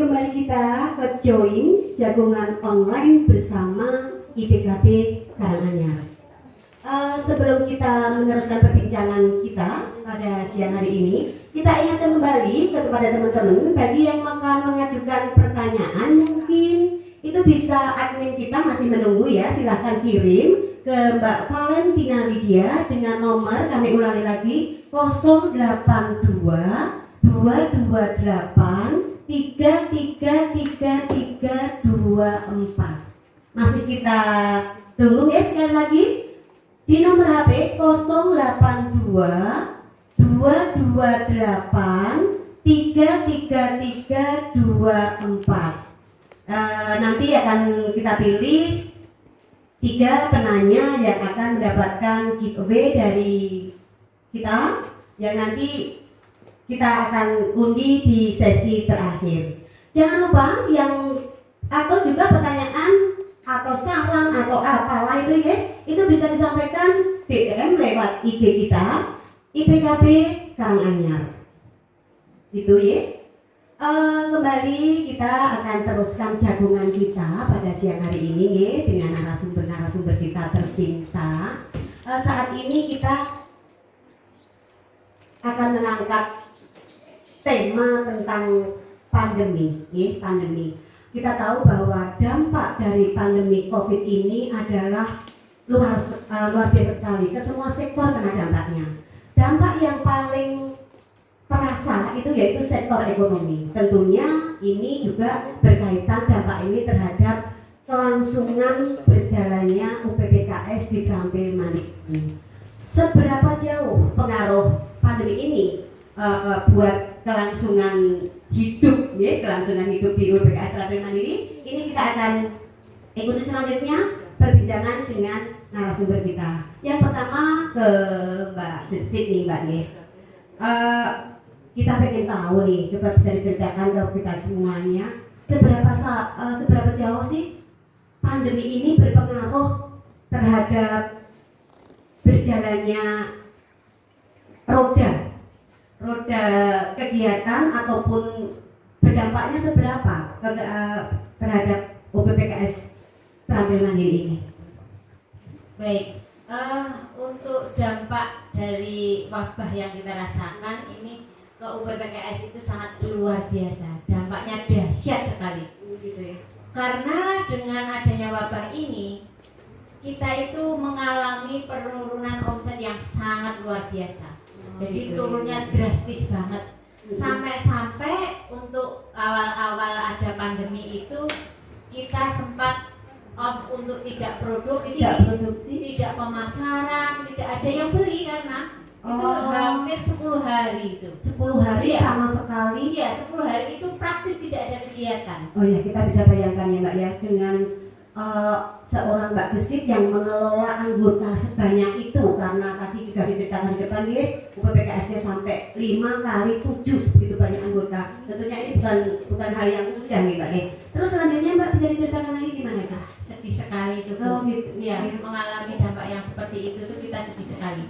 kembali kita ke join jagungan online bersama IPKB Karanganyar. Sebelum kita meneruskan perbincangan kita pada siang hari ini, kita ingatkan kembali kepada teman-teman bagi yang akan mengajukan pertanyaan, mungkin itu bisa admin kita masih menunggu ya, silahkan kirim ke Mbak Valentina Lydia dengan nomor, kami ulangi lagi, 082 228 33324. Masih kita tunggu ya, sekali lagi di nomor HP 082 228 33324. Nanti akan kita pilih 3 penanya yang akan mendapatkan giveaway dari kita, yang nanti kita akan undi di sesi terakhir. Jangan lupa yang atau juga pertanyaan atau saran atau apalah itu ya, itu bisa disampaikan DM lewat IG kita IPKB Karanganyar. Itu ya. Kembali kita akan teruskan jagungan kita pada siang hari ini ya, dengan narasumber kita tercinta. Saat ini kita akan mengangkat tema tentang pandemi, ya, pandemi. Kita tahu bahwa dampak dari pandemi COVID ini adalah luar biasa sekali. Ke semua sektor kena dampaknya. Dampak yang paling terasa itu yaitu sektor ekonomi. Tentunya ini juga berkaitan dampak ini terhadap kelangsungan berjalannya UPPKS di Trampil Manik. Seberapa jauh pengaruh pandemi ini buat kelangsungan hidup, ya, kelangsungan hidup di UPPKS Trampil Mandiri? Ini kita akan ikuti selanjutnya perbincangan dengan narasumber kita. Yang pertama ke Mbak Gesit nih, Mbak nih. Kita pengen tahu nih, coba bisa diceritakan ke kita semuanya, seberapa jauh sih pandemi ini berpengaruh terhadap berjalannya roda kegiatan ataupun berdampaknya seberapa terhadap UPPKS Trampil Mandiri ini? Baik, untuk dampak dari wabah yang kita rasakan ini ke UPPKS itu sangat luar biasa, dampaknya dahsyat sekali. Gitu ya. Karena dengan adanya wabah ini, kita itu mengalami penurunan omset yang sangat luar biasa. Jadi turunnya drastis banget. Sampai untuk awal-awal ada pandemi itu kita sempat off untuk tidak produksi, tidak pemasaran, tidak ada yang beli karena itu hampir 10 hari itu. 10 hari ya, sama sekali. Iya, 10 hari itu praktis tidak ada kegiatan. Oh ya, kita bisa bayangkan ya Mbak ya, dengan seorang Mbak Gesit yang mengelola anggota sebanyak itu, karena tadi sudah diceritakan di depan ya, UPPKS-nya sampai 5 kali 7 begitu banyak anggota. Tentunya ini bukan hal yang mudah nih Mbak ya. Terus selanjutnya Mbak bisa diceritakan lagi gimana Kak? Sedih sekali itu. Oh gitu. Ya, mengalami dampak yang seperti itu tuh kita sedih sekali.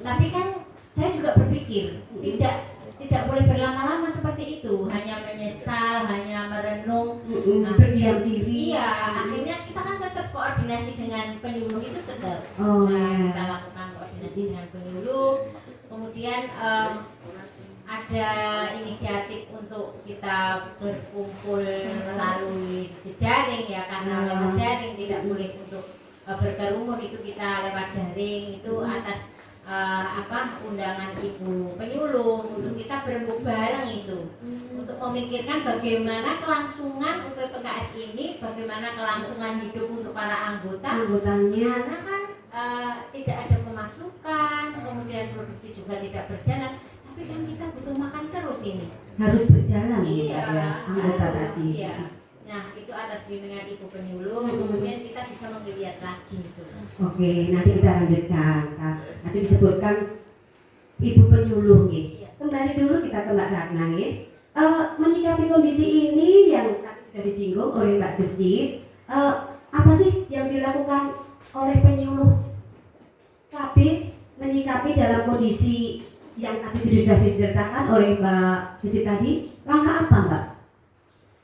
Tapi kan saya juga berpikir tidak boleh berlama-lama seperti itu, hanya menyesal, hanya merenung, berdiam diri. Iya, akhirnya kita kan tetap koordinasi dengan penyuluh itu tetap. Kita lakukan koordinasi dengan penyuluh. Kemudian ada inisiatif untuk kita berkumpul melalui jejaring ya, karena lewat daring tidak boleh untuk berkerumun, itu kita lewat daring itu atas undangan ibu penyuluh untuk kita berembuk bareng itu untuk memikirkan bagaimana kelangsungan UPPKS ini, bagaimana kelangsungan hidup untuk para anggotanya, karena kan tidak ada pemasukan, kemudian produksi juga tidak berjalan, tapi kan kita butuh makan terus ini, harus berjalan ya anggota tadi. Iya. Nah, itu atas bimbingan ibu penyuluh, kemudian kita bisa menggeliat lagi itu. Oke, nanti kita lanjutkan. Nanti disebutkan ibu penyuluh nih. Kembali dulu kita ke Mbak Ratna nih. Menyikapi kondisi ini yang tadi sudah disinggung oleh Mbak Gesit, apa sih yang dilakukan oleh penyuluh KB menyikapi dalam kondisi yang tadi sudah diceritakan oleh Mbak Gesit tadi? Langkah apa Mbak?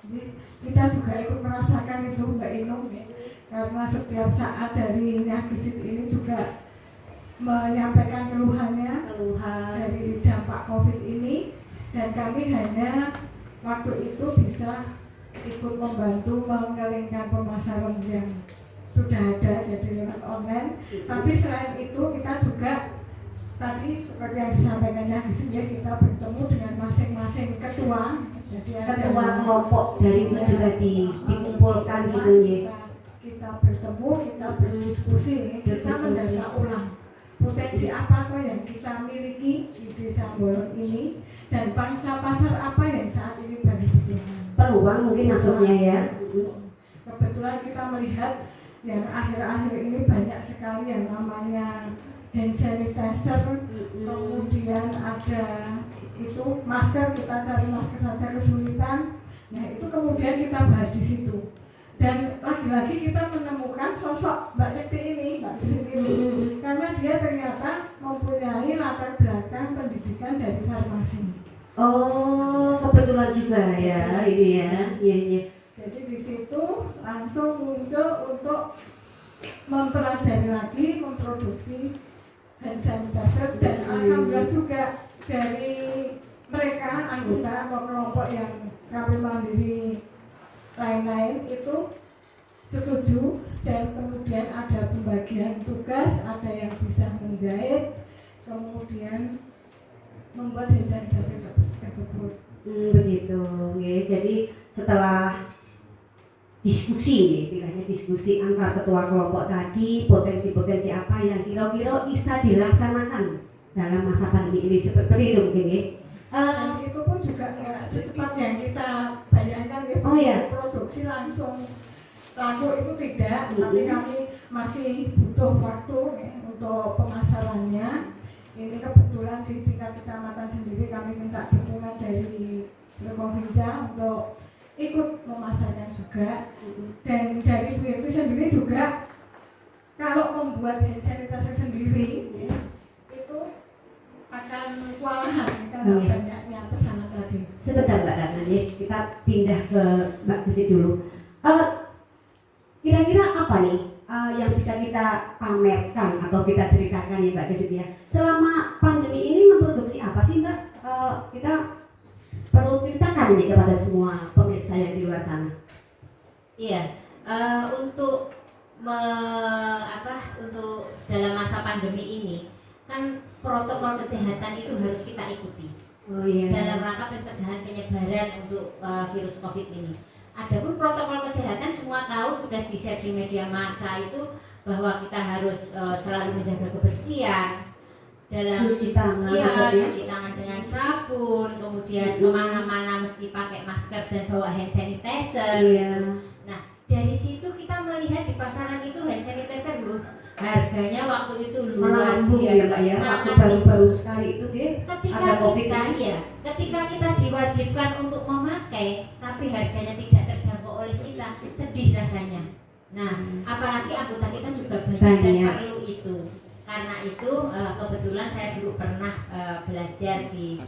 Jadi kita juga ikut merasakan itu Mbak Inung ya. Karena setiap saat dari Nyagisit ini juga menyampaikan keluhan dari dampak COVID ini, dan kami hanya waktu itu bisa ikut membantu mengeringkan pemasaran yang sudah ada jadi lewat online. Tapi selain itu kita juga tadi seperti yang disampaikan Nyagisit, kita bertemu dengan masing-masing ketua. Jadi ketua kelompok dari itu juga dikumpulkan gitu ya. Kita bertemu, kita berdiskusi, kita mendata ulang potensi apa yang kita miliki di Desa Bolon ini, dan pangsa pasar apa yang saat ini baru dibutuhkan. Peluang mungkin maksudnya ya. Kebetulan kita melihat yang akhir-akhir ini banyak sekali yang namanya hand sanitizer, kemudian ada itu masker, kita cari masker saja kesulitan. Nah itu kemudian kita bahas di situ. Dan lagi-lagi kita menemukan sosok Mbak Titi ini, Mbak Titi ini, karena dia ternyata mempunyai latar belakang pendidikan dari farmasi. Oh, kebetulan juga ya ini ya. Iya. Jadi di situ langsung muncul untuk mempelajari lagi, memproduksi hand sanitizer, dan alhamdulillah juga dari mereka anggota atau kelompok yang kami mandiri lain-lain itu setuju, dan kemudian ada pembagian tugas, ada yang bisa menjahit, kemudian membuat hand sanitizer tersebut. Begitu, ya. Jadi setelah diskusi, istilahnya diskusi antar ketua kelompok tadi, potensi-potensi apa yang kira-kira bisa dilaksanakan dalam masa pandemi ini, seperti itu mungkin ya. Dan itu pun juga secepat yang kita bayangkan ya. Oh ya. Produksi langsung laku itu tidak, tapi kami masih butuh waktu ya, untuk pemasarannya. Ini kebetulan di tingkat kecamatan sendiri kami minta dukungan dari Provinja untuk ikut memasarkan juga. Dan dari BMP sendiri juga kalau membuat hand sanitizer sendiri ya, itu akan kewalahan karena banyaknya pesanan tadi. Sebentar Mbak Ratna, ya. Kita pindah ke Mbak Gesit dulu. Kira-kira apa nih yang bisa kita pamerkan atau kita ceritakan ya Mbak Gesit ya? Selama pandemi ini memproduksi apa sih Mbak? Kita perlu ceritakan nih kepada semua pemirsa yang di luar sana. Iya, untuk untuk dalam masa pandemi ini kan protokol kesehatan itu harus kita ikuti. Oh iya. Dalam rangka pencegahan penyebaran untuk virus COVID ini. Adapun protokol kesehatan semua tahu, sudah di-share di media massa itu bahwa kita harus selalu menjaga kebersihan dalam cuci tangan, cuci tangan dengan sabun, kemudian kemana-mana mesti pakai masker dan bawa hand sanitizer. Iya. Nah dari situ kita melihat di pasaran itu hand sanitizer loh, harganya waktu itu luar melambung ya Pak ya, waktu baru-baru sekali itu dia ada COVID ketika kita diwajibkan untuk memakai tapi harganya tidak terjangkau oleh kita, sedih rasanya. Nah apalagi anggota kita juga banyak dan perlu itu. Karena itu kebetulan saya dulu pernah belajar di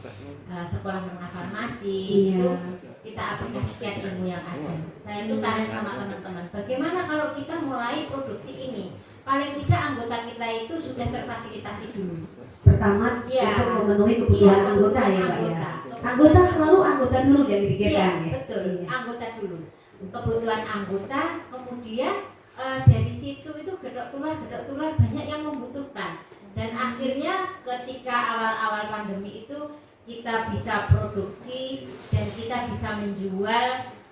sekolah menengah farmasi. Itu kita aplikasikan ilmu yang ada. Saya itu tanya sama teman-teman, bagaimana kalau kita mulai produksi ini? Paling tidak anggota kita itu sudah terfasilitasi dulu. Pertama untuk memenuhi kebutuhan anggota ya Pak ya. Anggota selalu anggota dulu yang dipikirkan ya. Betul, anggota dulu. Kebutuhan anggota, kemudian dari situ itu gedok tular banyak yang membutuhkan. Dan akhirnya ketika awal-awal pandemi itu kita bisa produksi dan kita bisa menjual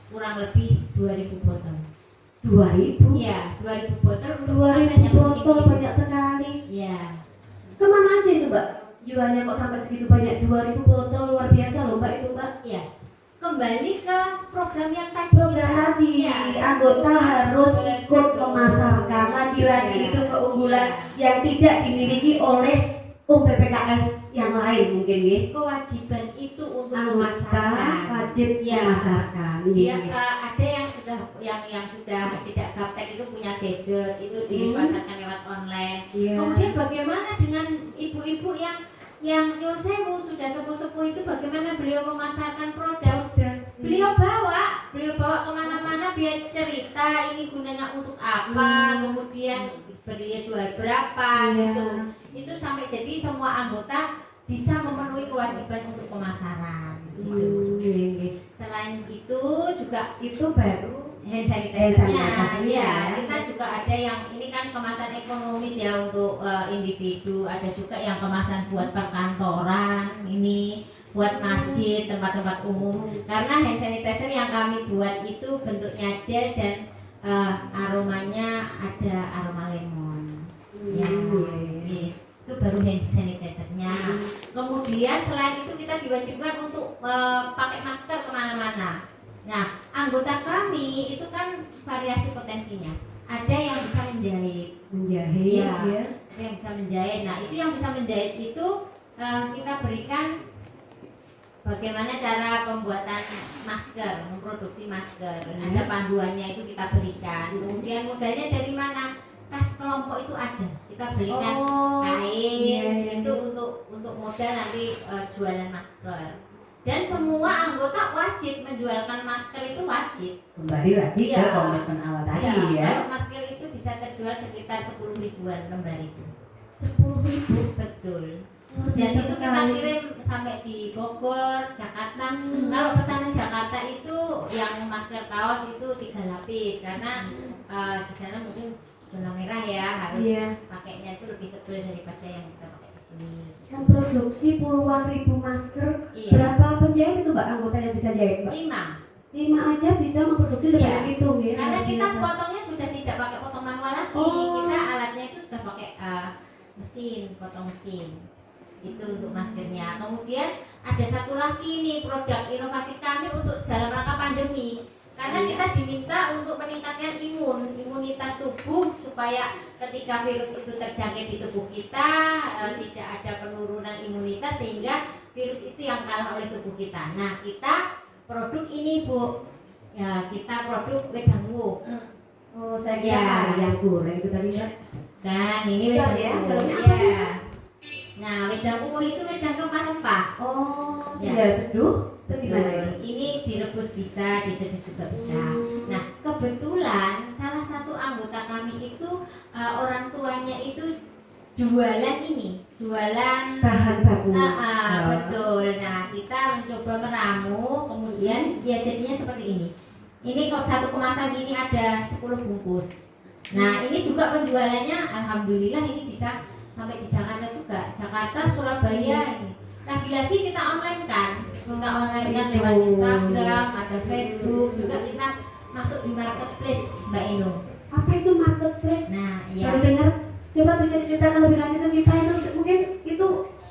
kurang lebih 2.000 botol. 2.000? Iya, 2.000 botol. 2.000 botol banyak sekali. Iya. Kemana aja itu Mbak? Jualnya kok sampai segitu banyak? 2.000 botol, luar biasa loh Mbak itu Mbak. Iya. Kembali ke program yang tadi. Program tadi, anggota harus ikut memasarkan. Lagi-lagi itu keunggulan yang tidak dimiliki oleh PPKS yang lain mungkin ya. Kewajiban itu untuk anggota wajib memasarkan. Ada yang sudah tidak gaptek itu punya gadget itu dipasarkan lewat online. Kemudian bagaimana dengan ibu-ibu yang nyun sewu sudah sepuh-sepuh itu, bagaimana beliau memasarkan produk? Beliau bawa kemana-mana, biar cerita ini gunanya untuk apa, kemudian beliau jual berapa gitu. Itu sampai jadi semua anggota bisa memenuhi kewajiban untuk pemasaran. Selain itu juga itu baru hand sanitizer-nya. Ya, kita juga ada yang ini kan kemasan ekonomis ya untuk individu, ada juga yang kemasan buat perkantoran, ini buat masjid, tempat-tempat umum. Karena hand sanitizer yang kami buat itu bentuknya gel dan aromanya ada aroma lemon. Itu baru hand sanitizer-nya. Kemudian selain itu kita diwajibkan untuk pakai masker kemana-mana. Nah, anggota kami itu kan variasi potensinya. Ada yang bisa menjahit, ya. Ada yang bisa menjahit. Nah, itu yang bisa menjahit itu kita berikan bagaimana cara pembuatan masker, memproduksi masker. Ada panduannya itu kita berikan. Kemudian modalnya dari mana? Kas kelompok itu ada. Kita berikan kain itu untuk modal nanti jualan masker. Dan semua anggota wajib menjualkan masker, itu wajib. Kembali lagi ke komitmen awal tadi ya. Kalau masker itu bisa terjual sekitar 10 ribuan lembar itu. 10.000, betul. Dan itu kita kirim sampai di Bogor, Jakarta. Kalau pesanan Jakarta itu yang masker kaos itu 3 lapis karena di sana mungkin zona merah ya, harus pakainya itu lebih tebal daripada yang kita pakai di sini. Memproduksi puluhan ribu masker, berapa penjahit itu Mbak anggota yang bisa jahit Mbak? 5 aja bisa memproduksi sebanyak itu ya. Karena kita potongnya sudah tidak pakai potong manual lagi, kita alatnya itu sudah pakai mesin, potong mesin. Itu untuk maskernya. Kemudian ada satu lagi nih produk inovasi kami untuk dalam rangka pandemi. Karena kita diminta untuk meningkatkan imunitas tubuh supaya ketika virus itu terjangkit di tubuh kita tidak ada penurunan imunitas sehingga virus itu yang kalah oleh tubuh kita. Nah, kita produk ini Bu, ya kita produk wedang wuk. Oh, saya kira yang goreng itu tadi ya. Dan ini wedang wuk. Nah, wedang wuk itu wedang rempah-rempah. Oh, ya seduh. Itu gimana ini? Ini direbus bisa, diseduh juga bisa. Nah, kebetulan salah satu anggota kami itu orang tuanya itu jualan bahan baku. Betul. Nah, kita mencoba meramu, kemudian ya jadinya seperti ini. Ini kalau satu kemasan ini ada 10 bungkus. Nah, ini juga penjualannya alhamdulillah ini bisa sampai di Jakarta juga. Jakarta, Surabaya ini. Lagi-lagi kita online kan lewat Instagram, ada Facebook, juga kita masuk di marketplace Mbak Ino. Apa itu marketplace? Nah, Baru dengar, coba bisa diceritakan lebih lanjut ke kita itu mungkin itu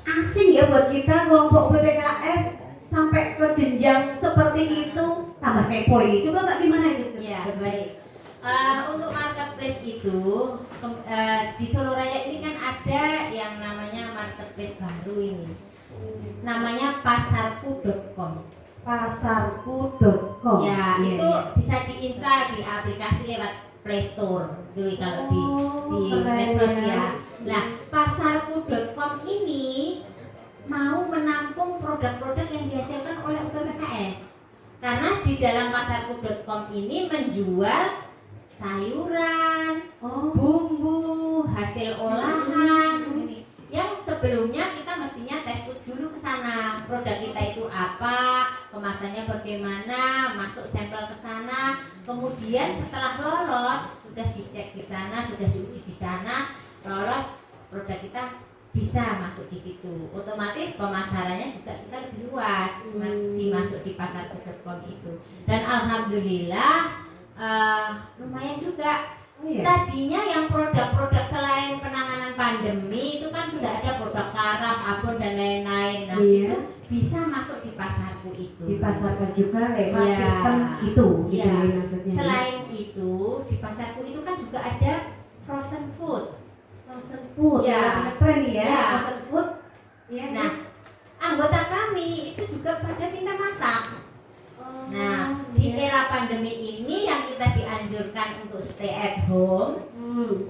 asing ya buat kita kelompok PPKS sampai ke jenjang seperti itu, tambah kepo ini. Coba Mbak gimana itu? Ya, baik. Untuk marketplace itu di Solo Raya ini kan ada yang namanya marketplace baru ini. Namanya pasarku.com. Pasarku.com. Ya, itu bisa diinstal di aplikasi lewat Play Store. Itu kalau di medsos ya. Nah, pasarku.com ini mau menampung produk-produk yang dihasilkan oleh UPPKS. Karena di dalam pasarku.com ini menjual sayuran, bumbu, hasil olahan ini. Yang sebelumnya kita mestinya tes food dulu ke sana. Produk kita itu apa, kemasannya bagaimana, masuk sampel ke sana. Kemudian setelah lolos, sudah dicek di sana, sudah diuji di sana, lolos, produk kita bisa masuk di situ. Otomatis pemasarannya juga kita lebih luas, dimasuk di pasarku.com itu. Dan alhamdulillah lumayan juga. Tadinya yang produk-produk selain penanganan pandemi itu kan sudah ada produk karam, abon dan lain-lain. Nah, itu bisa masuk di pasarku itu. Dipasarkan juga lewat sistem itu, gitu maksudnya. Selain itu, di pasarku itu kan juga ada frozen food. Ya, keren ya. Frozen food. Ya. Nah, anggota kami itu juga pada pintar masak. Nah, di era pandemi ini yang kita dianjurkan untuk stay at home,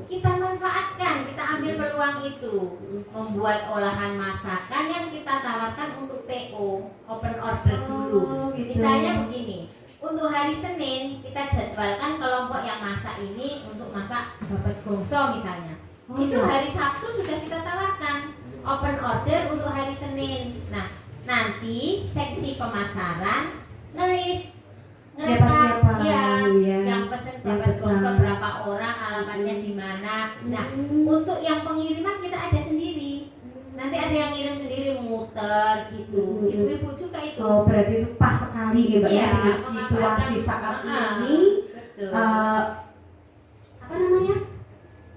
kita manfaatkan, kita ambil peluang peluang itu membuat olahan masakan yang kita tawarkan untuk PO, open order dulu. Gitu. Misalnya begini, untuk hari Senin kita jadwalkan kelompok yang masak ini untuk masak babat gongso misalnya. Itu hari Sabtu sudah kita tawarkan open order untuk hari Senin. Nah, nanti seksi pemasaran ngelis Siapa-siapa ya, ya, yang pesen yang babat pesan. gongso berapa orang, alamatnya di mana. Nah, untuk yang pengiriman kita ada sendiri. Nanti ada yang ngirim sendiri muter gitu. Ibu-ibu juga itu. Oh, berarti itu pas sekali nih Mbak ya, Iya, dengan situasi saat ini. Betul. Apa namanya?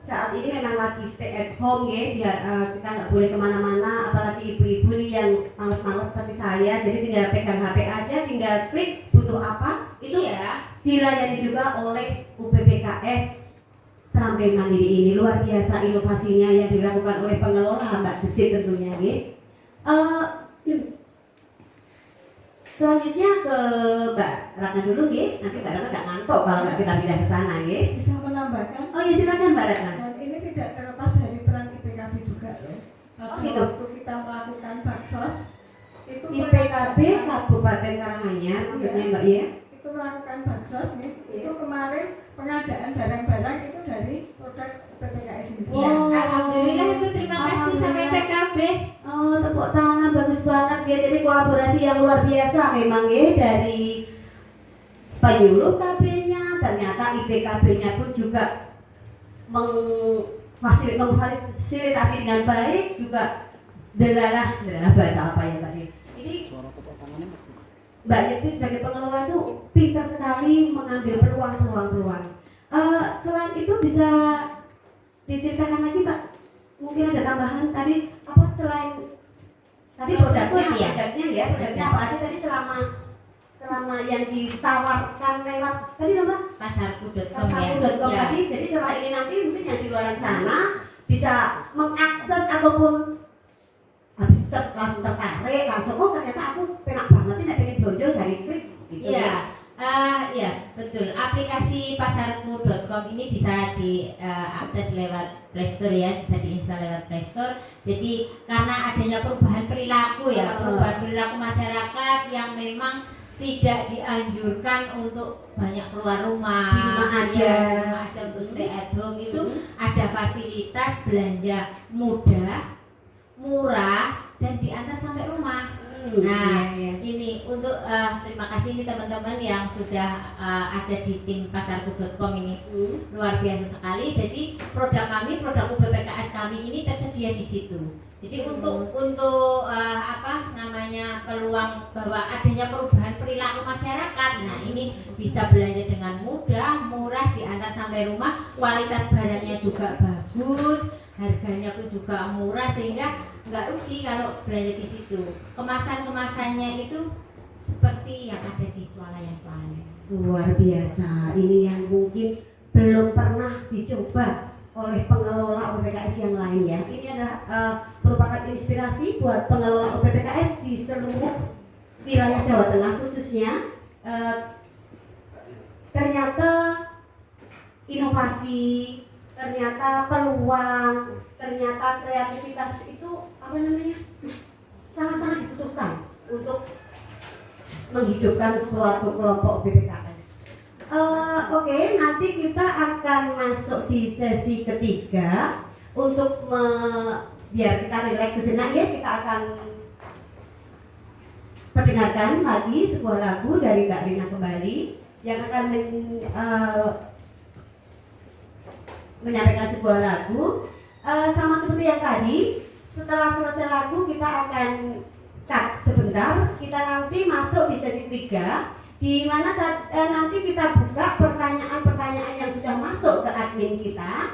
Saat ini memang lagi stay at home ya, biar kita nggak boleh kemana-mana, apalagi ibu-ibu nih yang males-males seperti saya, jadi tinggal pegang HP aja, tinggal klik butuh apa, itu Iya. dilayani juga oleh UPPKS Terampil Mandiri ini. Luar biasa inovasinya yang dilakukan oleh pengelola Mbak Gesit tentunya ya. Selanjutnya ke Mbak Ratna dulu ya, nanti Mbak Ratna nggak ngantuk kalau nggak kita pindah ke sana ya. Bisa menambahkan. Oh ya silakan Mbak Ratna. Dan ini tidak terlepas dari peran IPKB juga ya. Oh, Pada gitu. waktu kita melakukan baksos itu IPKB Kabupaten Karanganyar maksudnya Mbak ya. itu melakukan baksos nih. Itu kemarin pengadaan barang-barang itu dari produk PPKS ini. Ya, alhamdulillah itu terima kasih sampai Alhamdulillah. PKB. Oh, tepuk tangan bagus banget ya. Jadi kolaborasi yang luar biasa memang ya dari penyuluh KB-nya, ternyata IPKB-nya pun juga memfasilitasi dengan baik juga delalah bahasa apa ya Mbak? Ini Mbak Yeti sebagai pengelola itu pintar sekali mengambil peluang. Selain itu bisa diceritakan lagi Mbak? Mungkin ada tambahan tadi apa selain tadi produknya apa aja tadi selama yang ditawarkan lewat tadi Mbak? Pasarku.com Pasarku.com ya. tadi. Jadi setelah ini nanti mungkin yang di luar sana bisa mengakses ataupun habis langsung tertarik langsung ternyata aku penak banget ini pengen belanja dari klik gitu Iya. Iya, betul. Aplikasi pasarku.com ini bisa diakses lewat Play Store ya, bisa diinstal lewat Play Store. Jadi karena adanya perubahan perilaku ya, perubahan perilaku masyarakat yang memang tidak dianjurkan untuk banyak keluar rumah, Di rumah aja. di rumah aja untuk stay at home itu ada fasilitas belanja mudah, murah dan diantar sampai rumah. Nah, ini untuk terima kasih ini teman-teman yang sudah ada di tim pasarku.com ini luar biasa sekali. Jadi produk kami, produk UPPKS kami ini tersedia di situ. Jadi untuk apa namanya peluang bahwa adanya perubahan perilaku masyarakat. Nah, ini bisa belanja dengan mudah, murah, diantar sampai rumah, kualitas barangnya juga bagus, harganya pun juga murah sehingga nggak rugi kalau belanja di situ. Kemasannya itu seperti yang ada di swalayan. Luar biasa. Ini yang mungkin belum pernah dicoba oleh pengelola UPPKS yang lain ya. Ini adalah merupakan inspirasi buat pengelola UPPKS di seluruh wilayah Jawa Tengah khususnya. Ternyata inovasi, ternyata peluang, ternyata kreativitas itu apa namanya sangat-sangat dibutuhkan untuk menghidupkan suatu kelompok BPKS. Oke, nanti kita akan masuk di sesi ketiga untuk biar kita rileks sejenak ya, kita akan perdengarkan lagi sebuah lagu dari Mbak Rina kembali yang akan menyampaikan sebuah lagu. Sama seperti yang tadi, setelah selesai lagu kita akan cut sebentar, kita nanti masuk di sesi 3 di mana nanti kita buka pertanyaan-pertanyaan yang sudah masuk ke admin kita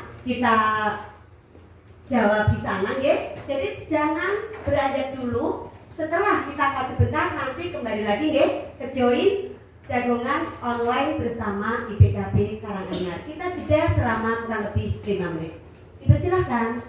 jawab di sana ya. Jadi jangan beranjak dulu, setelah kita cut sebentar nanti kembali lagi ya ke join jagongan online bersama IPKB Karanganyar. Kita jeda selama kurang lebih 5 menit. Dipersilahkan.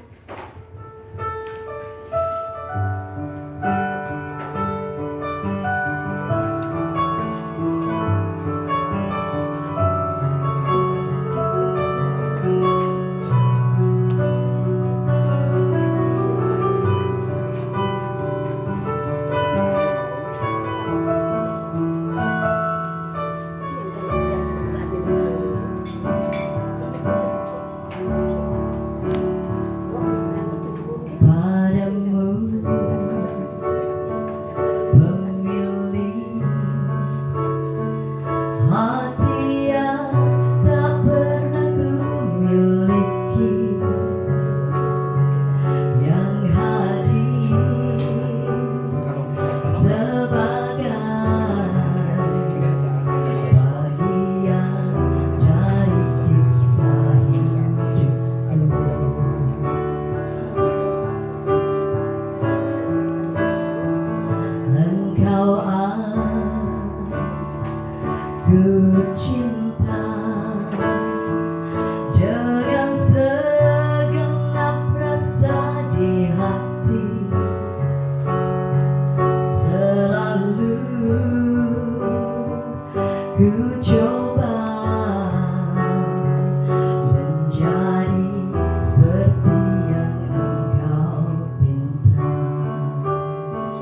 Ku coba